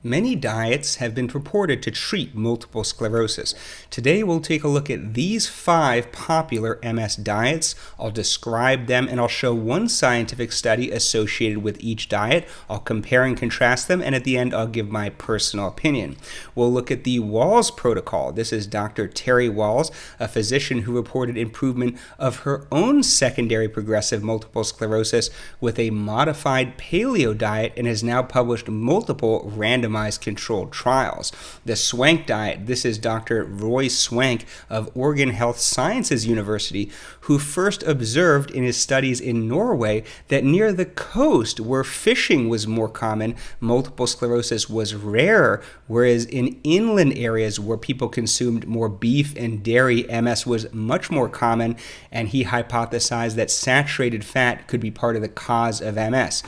Many diets have been purported to treat multiple sclerosis. Today we'll take a look at these 5 popular MS diets. I'll describe them and I'll show one scientific study associated with each diet. I'll compare and contrast them, and at the end I'll give my personal opinion. We'll look at the Wahls Protocol. This is Dr. Terry Wahls, a physician who reported improvement of her own secondary progressive multiple sclerosis with a modified paleo diet and has now published multiple randomized controlled trials. The Swank Diet. This is Dr. Roy Swank of Oregon Health Sciences University, who first observed in his studies in Norway that near the coast where fishing was more common, multiple sclerosis was rarer, whereas in inland areas where people consumed more beef and dairy, MS was much more common, and he hypothesized that saturated fat could be part of the cause of MS.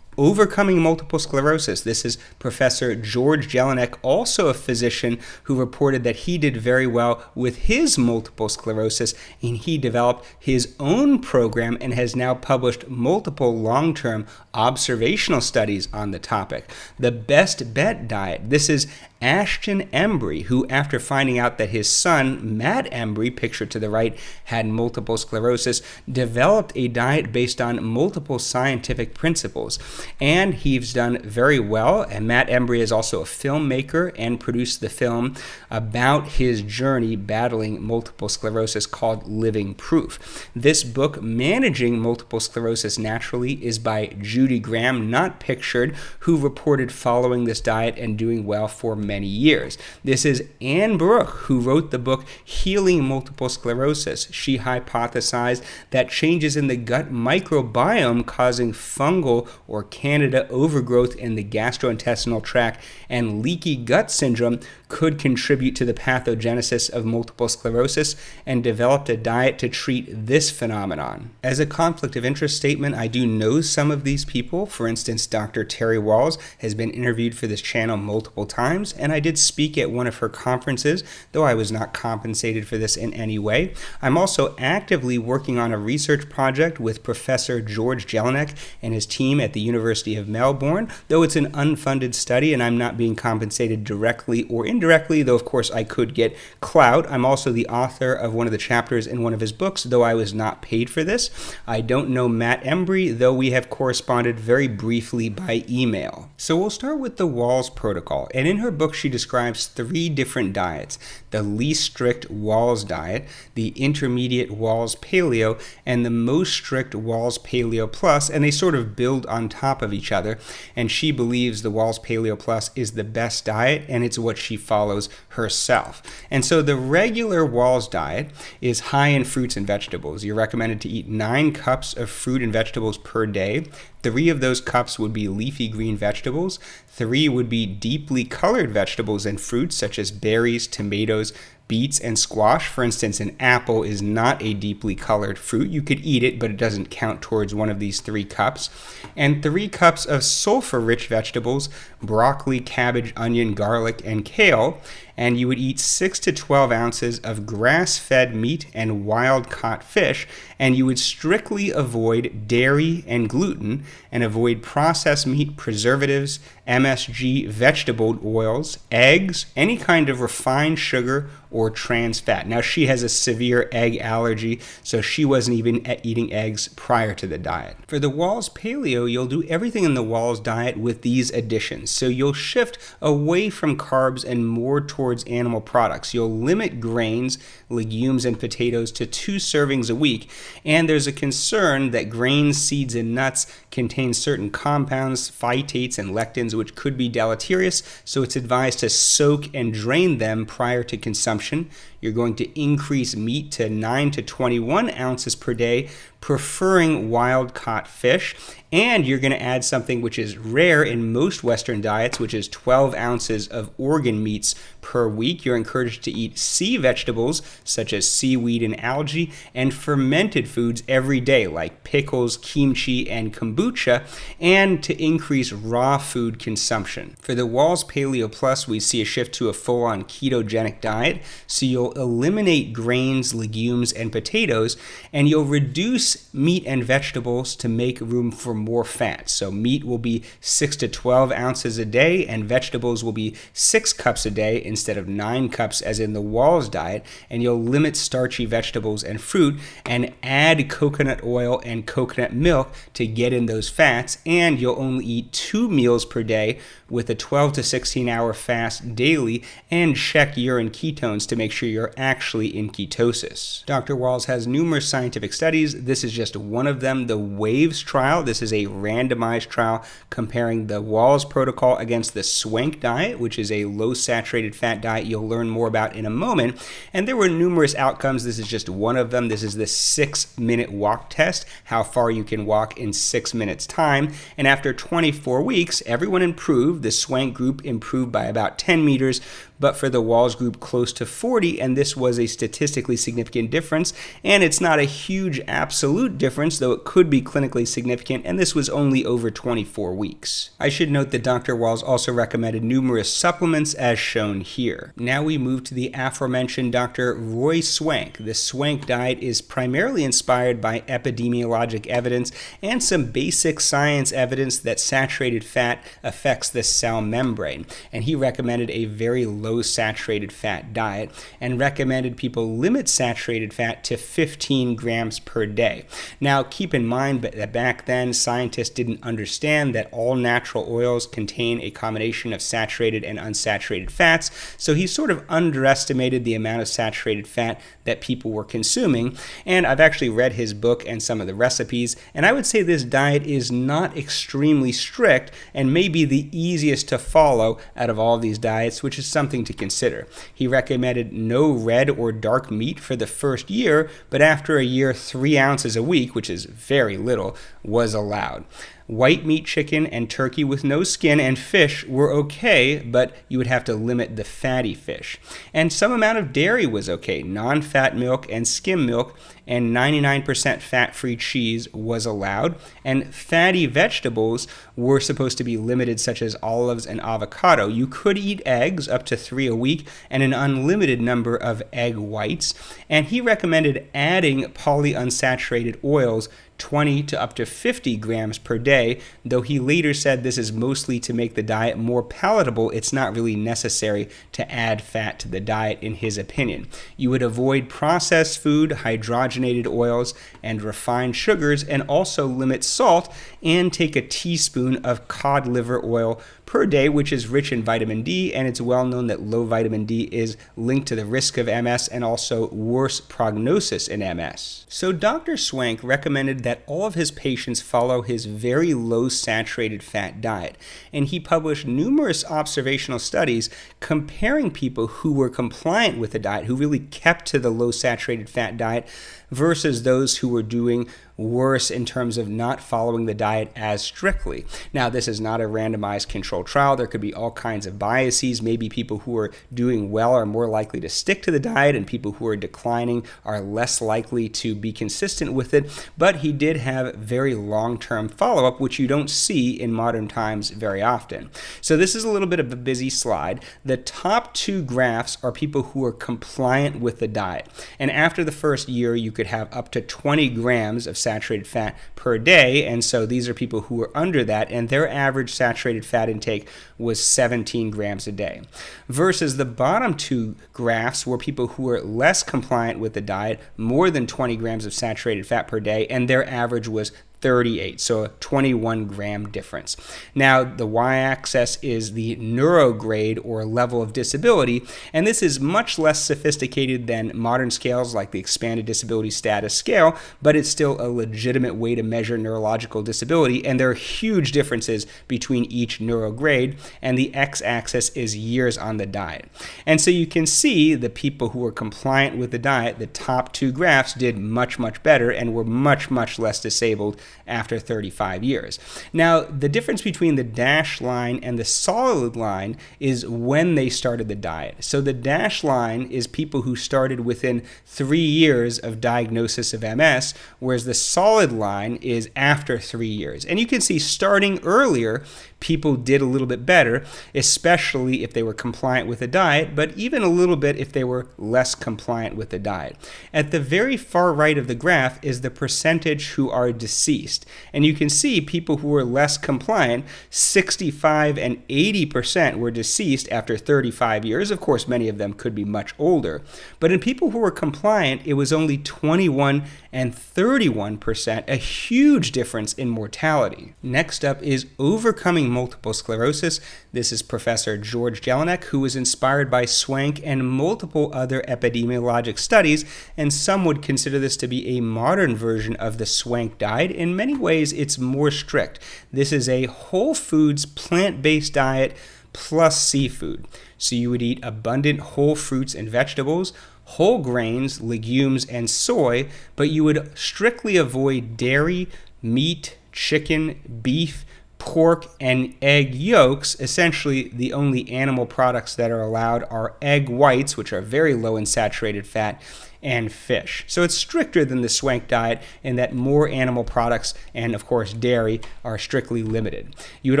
Overcoming multiple sclerosis. This is Professor George Jelinek, also a physician who reported that he did very well with his multiple sclerosis, and he developed his own program and has now published multiple long-term observational studies on the topic. The Best Bet Diet. This is Ashton Embry, who, after finding out that his son, Matt Embry, pictured to the right, had multiple sclerosis, developed a diet based on multiple scientific principles. And he's done very well. And Matt Embry is also a filmmaker and produced the film about his journey battling multiple sclerosis called Living Proof. This book, Managing Multiple Sclerosis Naturally, is by Judy Graham, not pictured, who reported following this diet and doing well for many years. This is Anne Brooke, who wrote the book Healing Multiple Sclerosis. She hypothesized that changes in the gut microbiome causing fungal or candida overgrowth in the gastrointestinal tract and leaky gut syndrome could contribute to the pathogenesis of multiple sclerosis, and developed a diet to treat this phenomenon. As a conflict of interest statement, I do know some of these people. For instance, Dr. Terry Wahls has been interviewed for this channel multiple times, and I did speak at one of her conferences, though I was not compensated for this in any way. I'm also actively working on a research project with Professor George Jelinek and his team at the University of Melbourne, though it's an unfunded study and I'm not being compensated directly or indirectly, though of course I could get clout. I'm also the author of one of the chapters in one of his books, though I was not paid for this. I don't know Matt Embry, though we have corresponded very briefly by email. So we'll start with the Wahls Protocol, and in her book she describes 3 different diets: the least strict Wahls diet, the intermediate Wahls Paleo, and the most strict Wahls Paleo Plus, and they sort of build on top of each other, and she believes the Wahls Paleo Plus is the best diet, and it's what she follows herself. And so the regular Wahls diet is high in fruits and vegetables. You're recommended to eat 9 cups of fruit and vegetables per day. 3 of those cups would be leafy green vegetables. 3 would be deeply colored vegetables and fruits such as berries, tomatoes, beets, and squash. For instance, an apple is not a deeply colored fruit. You could eat it, but it doesn't count towards one of these 3 cups. And 3 cups of sulfur-rich vegetables: broccoli, cabbage, onion, garlic, and kale. And you would eat 6 to 12 ounces of grass-fed meat and wild-caught fish, and you would strictly avoid dairy and gluten, and avoid processed meat, preservatives, MSG, vegetable oils, eggs, any kind of refined sugar, or trans fat. Now, she has a severe egg allergy, so she wasn't even eating eggs prior to the diet. For the Wahls Paleo, you'll do everything in the Wahls diet with these additions. So you'll shift away from carbs and more towards animal products. You'll limit grains, legumes, and potatoes to 2 servings a week, and there's a concern that grains, seeds, and nuts contain certain compounds, phytates, and lectins, which could be deleterious, so it's advised to soak and drain them prior to consumption. You're going to increase meat to 9 to 21 ounces per day, preferring wild-caught fish, and you're going to add something which is rare in most Western diets, which is 12 ounces of organ meats per week. You're encouraged to eat sea vegetables, such as seaweed and algae, and fermented foods every day, like pickles, kimchi, and kombucha, and to increase raw food consumption. For the Wahls Paleo Plus, we see a shift to a full-on ketogenic diet, so you'll eliminate grains, legumes, and potatoes, and you'll reduce limits meat and vegetables to make room for more fat. So meat will be 6 to 12 ounces a day, and vegetables will be 6 cups a day instead of 9 cups as in the Wahls diet. And you'll limit starchy vegetables and fruit and add coconut oil and coconut milk to get in those fats. And you'll only eat 2 meals per day with a 12 to 16 hour fast daily, and check urine ketones to make sure you're actually in ketosis. Dr. Wahls has numerous scientific studies. This is just one of them, the Wahls trial. This is a randomized trial comparing the Wahls Protocol against the Swank Diet, which is a low saturated fat diet you'll learn more about in a moment. And there were numerous outcomes. This is just one of them. This is the 6-minute walk test, how far you can walk in 6 minutes time. And after 24 weeks, everyone improved. The Swank group improved by about 10 meters, but for the Wahls group close to 40, and this was a statistically significant difference. And it's not a huge absolute difference, though it could be clinically significant, and this was only over 24 weeks. I should note that Dr. Wahls also recommended numerous supplements as shown here. Now we move to the aforementioned Dr. Roy Swank. The Swank diet is primarily inspired by epidemiologic evidence and some basic science evidence that saturated fat affects the cell membrane. And he recommended a very low saturated fat diet and recommended people limit saturated fat to 15 grams per day. Now keep in mind that back then scientists didn't understand that all natural oils contain a combination of saturated and unsaturated fats, so he sort of underestimated the amount of saturated fat that people were consuming. And I've actually read his book and some of the recipes, and I would say this diet is not extremely strict and may be the easiest to follow out of all these diets, which is something to consider. He recommended no red or dark meat for the first year, but after a year, 3 ounces a week, which is very little, was allowed. White meat, chicken, and turkey with no skin and fish were okay, but you would have to limit the fatty fish. And some amount of dairy was okay. Non-fat milk and skim milk and 99% fat-free cheese was allowed. And fatty vegetables were supposed to be limited, such as olives and avocado. You could eat eggs, up to 3 a week, and an unlimited number of egg whites. And he recommended adding polyunsaturated oils 20 to up to 50 grams per day, though he later said this is mostly to make the diet more palatable. It's not really necessary to add fat to the diet, in his opinion. You would avoid processed food, hydrogenated oils, and refined sugars, and also limit salt, and take a teaspoon of cod liver oil per day, which is rich in vitamin D, and it's well known that low vitamin D is linked to the risk of MS and also worse prognosis in MS. So Dr. Swank recommended that all of his patients follow his very low saturated fat diet, and he published numerous observational studies comparing people who were compliant with the diet, who really kept to the low saturated fat diet, versus those who were doing worse in terms of not following the diet as strictly. Now, this is not a randomized controlled trial. There could be all kinds of biases. Maybe people who are doing well are more likely to stick to the diet, and people who are declining are less likely to be consistent with it. But he did have very long-term follow-up, which you don't see in modern times very often. So this is a little bit of a busy slide. The top 2 graphs are people who are compliant with the diet. And after the first year, you could have up to 20 grams of saturated fat per day, and so these are people who are under that, and their average saturated fat intake was 17 grams a day. Versus the bottom 2 graphs were people who were less compliant with the diet, more than 20 grams of saturated fat per day, and their average was 38, so a 21 gram difference. Now, the y-axis is the neurograde or level of disability, and this is much less sophisticated than modern scales like the Expanded Disability Status Scale, but it's still a legitimate way to measure neurological disability, and there are huge differences between each neurograde, and the x-axis is years on the diet. And so you can see the people who were compliant with the diet, the top 2 graphs, did much, much better and were much, much less disabled after 35 years. Now, the difference between the dashed line and the solid line is when they started the diet. So the dashed line is people who started within 3 years of diagnosis of MS, whereas the solid line is after 3 years. And you can see starting earlier, people did a little bit better, especially if they were compliant with the diet, but even a little bit if they were less compliant with the diet. At the very far right of the graph is the percentage who are deceased. And you can see people who were less compliant, 65 and 80% were deceased after 35 years. Of course, many of them could be much older. But in people who were compliant, it was only 21 and 31%, a huge difference in mortality. Next up is overcoming multiple sclerosis. This is Professor George Jelinek, who was inspired by Swank and multiple other epidemiologic studies, and some would consider this to be a modern version of the Swank diet. In many ways, it's more strict. This is a whole foods, plant-based diet plus seafood. So you would eat abundant whole fruits and vegetables, whole grains, legumes, and soy, but you would strictly avoid dairy, meat, chicken, beef, pork, and egg yolks. Essentially, the only animal products that are allowed are egg whites, which are very low in saturated fat, and fish. So it's stricter than the Swank diet in that more animal products and, of course, dairy are strictly limited. You would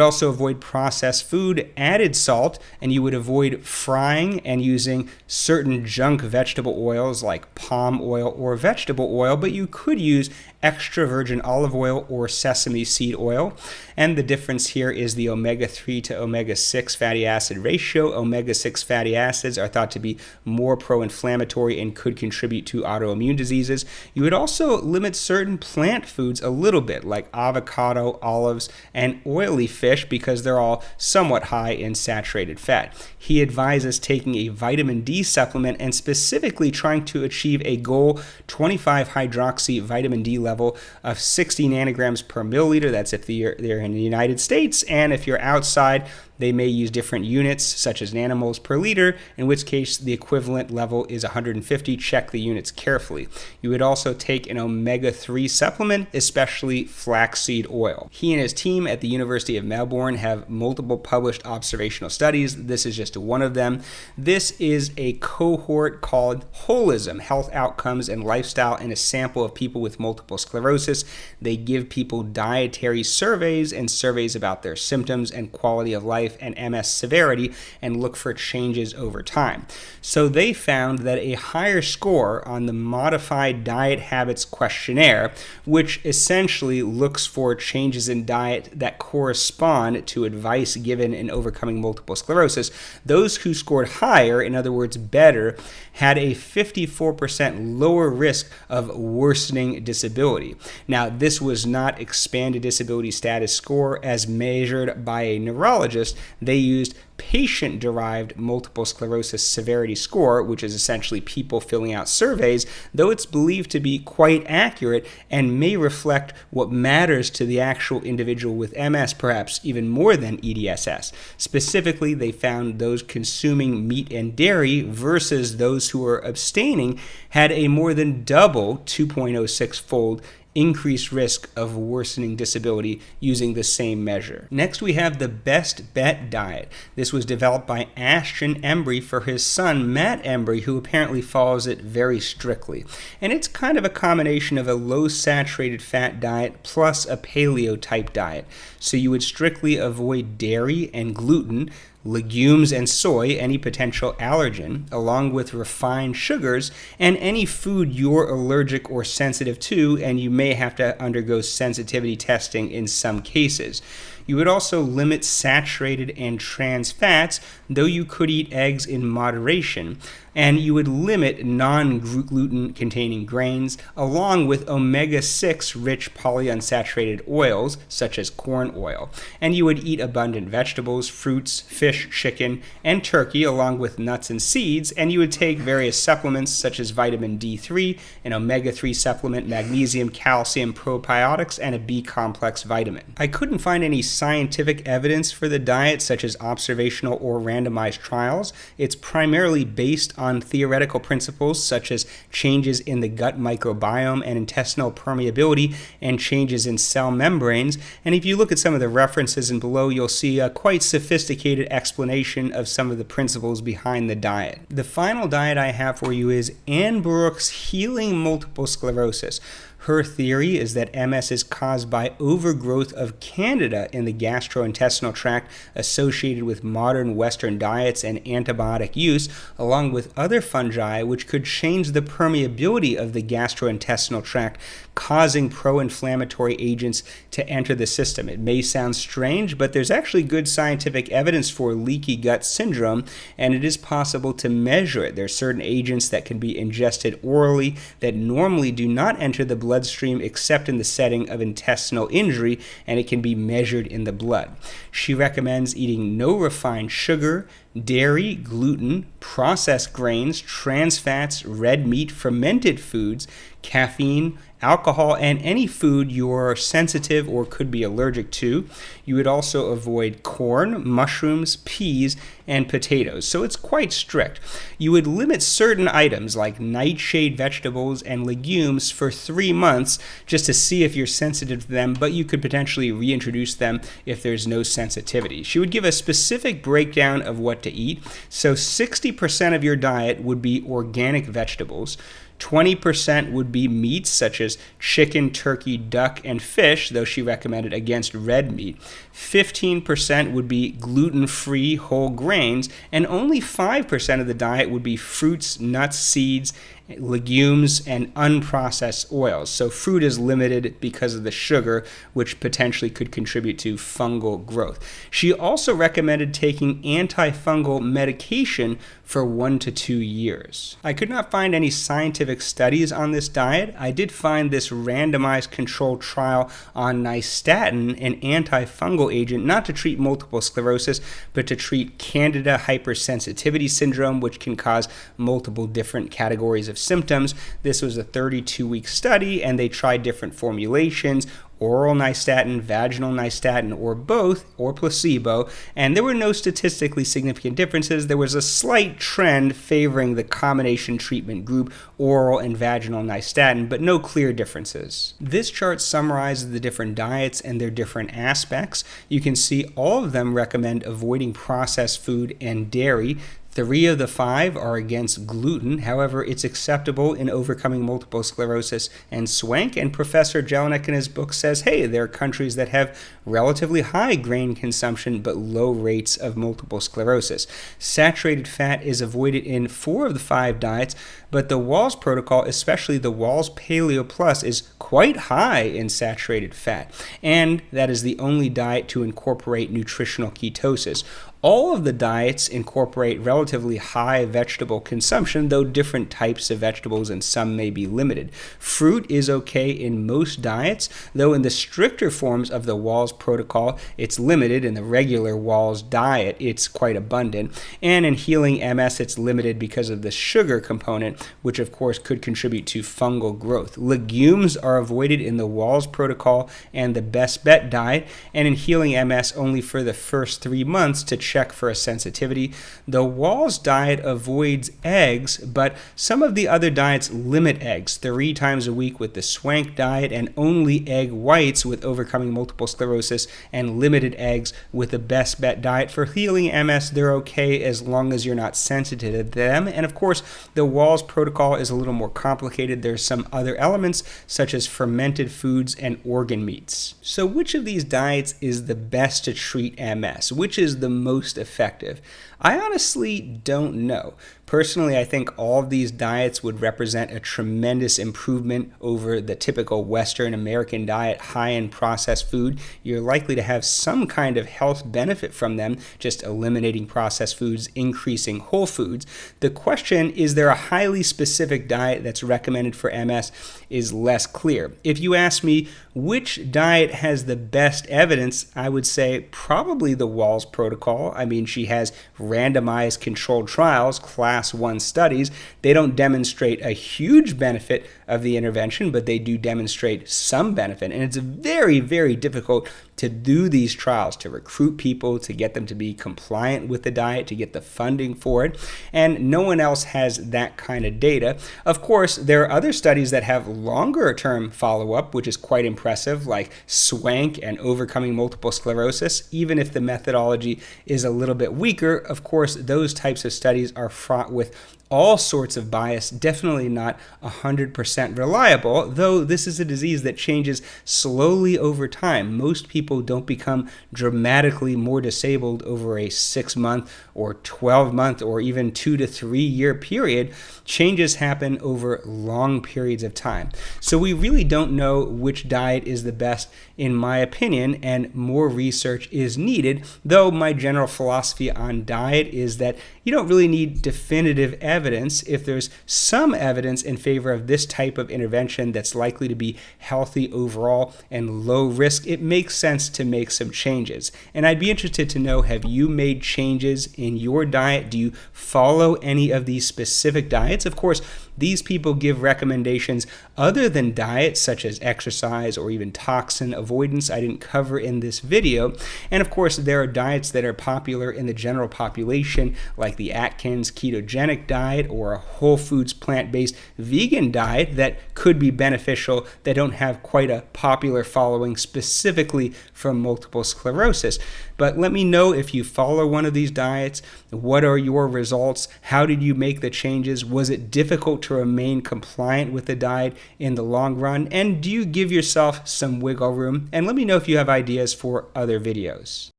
also avoid processed food, added salt, and you would avoid frying and using certain junk vegetable oils like palm oil or vegetable oil, but you could use extra virgin olive oil or sesame seed oil. And the difference here is the omega-3 to omega-6 fatty acid ratio. Omega-6 fatty acids are thought to be more pro-inflammatory and could contribute to autoimmune diseases. You would also limit certain plant foods a little bit, like avocado, olives, and oily fish, because they're all somewhat high in saturated fat. He advises taking a vitamin D supplement and specifically trying to achieve a goal 25-hydroxy vitamin D level of 60 nanograms per milliliter. That's if they're in the United States, and if you're outside, they may use different units, such as nanomoles per liter, in which case the equivalent level is 150. Check the units carefully. You would also take an omega-3 supplement, especially flaxseed oil. He and his team at the University of Melbourne have multiple published observational studies. This is just one of them. This is a cohort called Holism, Health Outcomes and Lifestyle, in a sample of people with multiple sclerosis. They give people dietary surveys and surveys about their symptoms and quality of life and MS severity, and look for changes over time. So they found that a higher score on the Modified Diet Habits Questionnaire, which essentially looks for changes in diet that correspond to advice given in overcoming multiple sclerosis, those who scored higher, in other words better, had a 54% lower risk of worsening disability. Now, this was not expanded disability status score as measured by a neurologist. They used patient-derived multiple sclerosis severity score, which is essentially people filling out surveys, though it's believed to be quite accurate and may reflect what matters to the actual individual with MS, perhaps even more than EDSS. Specifically, they found those consuming meat and dairy versus those who were abstaining had a more than double 2.06-fold increased risk of worsening disability using the same measure. Next, we have the Best Bet diet. This was developed by Ashton Embry for his son, Matt Embry, who apparently follows it very strictly. And it's kind of a combination of a low saturated fat diet plus a paleo type diet. So you would strictly avoid dairy and gluten, legumes and soy, any potential allergen, along with refined sugars, and any food you're allergic or sensitive to, and you may have to undergo sensitivity testing in some cases. You would also limit saturated and trans fats, though you could eat eggs in moderation, and you would limit non-gluten containing grains, along with omega-6 rich polyunsaturated oils, such as corn oil. And you would eat abundant vegetables, fruits, fish, chicken, and turkey, along with nuts and seeds, and you would take various supplements such as vitamin D3, an omega-3 supplement, magnesium, calcium, probiotics, and a B-complex vitamin. I couldn't find any scientific evidence for the diet, such as observational or randomized trials. It's primarily based on theoretical principles such as changes in the gut microbiome and intestinal permeability and changes in cell membranes. And if you look at some of the references in below, you'll see a quite sophisticated explanation of some of the principles behind the diet. The final diet I have for you is Ann Brooks' Healing Multiple Sclerosis. Her theory is that MS is caused by overgrowth of Candida in the gastrointestinal tract associated with modern Western diets and antibiotic use, along with other fungi which could change the permeability of the gastrointestinal tract, causing pro-inflammatory agents to enter the system. It may sound strange, but there's actually good scientific evidence for leaky gut syndrome, and it is possible to measure it. There are certain agents that can be ingested orally that normally do not enter the bloodstream except in the setting of intestinal injury, and it can be measured in the blood. She recommends eating no refined sugar, dairy, gluten, processed grains, trans fats, red meat, fermented foods, caffeine, alcohol, and any food you're sensitive or could be allergic to. You would also avoid corn, mushrooms, peas, and potatoes. So it's quite strict. You would limit certain items like nightshade vegetables and legumes for 3 months just to see if you're sensitive to them, but you could potentially reintroduce them if there's no sensitivity. She would give a specific breakdown of what to eat. So 60% of your diet would be organic vegetables. 20% would be meats such as chicken, turkey, duck, and fish, though she recommended against red meat. 15% would be gluten-free whole grains, and only 5% of the diet would be fruits, nuts, seeds, legumes, and unprocessed oils. So fruit is limited because of the sugar, which potentially could contribute to fungal growth. She also recommended taking antifungal medication for 1 to 2 years. I could not find any scientific studies on this diet. I did find this randomized controlled trial on nystatin, an antifungal agent, not to treat multiple sclerosis, but to treat Candida hypersensitivity syndrome, which can cause multiple different categories of symptoms. This was a 32-week study, and they tried different formulations: oral nystatin, vaginal nystatin, or both, or placebo, and there were no statistically significant differences. There was a slight trend favoring the combination treatment group, oral and vaginal nystatin, but no clear differences. This chart summarizes the different diets and their different aspects. You can see all of them recommend avoiding processed food and dairy. 3 of the 5 are against gluten. However, it's acceptable in overcoming multiple sclerosis and Swank. And Professor Jelinek in his book says, hey, there are countries that have relatively high grain consumption but low rates of multiple sclerosis. Saturated fat is avoided in 4 of the 5 diets, but the Wahls Protocol, especially the Wahls Paleo Plus, is quite high in saturated fat. And that is the only diet to incorporate nutritional ketosis. All of the diets incorporate relatively high vegetable consumption, though different types of vegetables and some may be limited. Fruit is okay in most diets, though in the stricter forms of the Wahls Protocol, it's limited. In the regular Wahls diet, it's quite abundant. And in healing MS, it's limited because of the sugar component, which of course could contribute to fungal growth. Legumes are avoided in the Wahls Protocol and the Best Bet diet, and in healing MS only for the first 3 months to check for a sensitivity. The Wahls diet avoids eggs, but some of the other diets limit eggs 3 times a week with the Swank diet, and only egg whites with overcoming multiple sclerosis, and limited eggs with the Best Bet diet. For healing MS, they're okay as long as you're not sensitive to them. And of course, the Wahls Protocol is a little more complicated. There's some other elements such as fermented foods and organ meats. So which of these diets is the best to treat MS? Which is the most effective? I honestly don't know. Personally, I think all of these diets would represent a tremendous improvement over the typical Western American diet, high in processed food. You're likely to have some kind of health benefit from them, just eliminating processed foods, increasing whole foods. The question, is there a highly specific diet that's recommended for MS, is less clear. If you ask me which diet has the best evidence, I would say probably the Wahls Protocol. I mean, she has randomized controlled trials, class 1 studies. They don't demonstrate a huge benefit of the intervention, but they do demonstrate some benefit. And it's very, very difficult to do these trials, to recruit people, to get them to be compliant with the diet, to get the funding for it. And no one else has that kind of data. Of course, there are other studies that have longer term follow-up, which is quite impressive, like Swank and overcoming multiple sclerosis. Even if the methodology is a little bit weaker, of course, those types of studies are fraught with all sorts of bias, definitely not 100% reliable, though this is a disease that changes slowly over time. Most people don't become dramatically more disabled over a 6-month or 12-month or even 2 to 3 year period. Changes happen over long periods of time. So we really don't know which diet is the best, in my opinion, and more research is needed, though my general philosophy on diet is that you don't really need definitive evidence. If there's some evidence in favor of this type of intervention that's likely to be healthy overall and low risk, it makes sense to make some changes. And I'd be interested to know, have you made changes in your diet? Do you follow any of these specific diets? Of course, these people give recommendations other than diet, such as exercise or even toxin avoidance I didn't cover in this video. And of course, there are diets that are popular in the general population, like the Atkins ketogenic diet or a whole foods plant-based vegan diet that could be beneficial, that don't have quite a popular following specifically from multiple sclerosis. But let me know if you follow one of these diets. What are your results? How did you make the changes? Was it difficult to remain compliant with the diet in the long run? And do you give yourself some wiggle room? And let me know if you have ideas for other videos.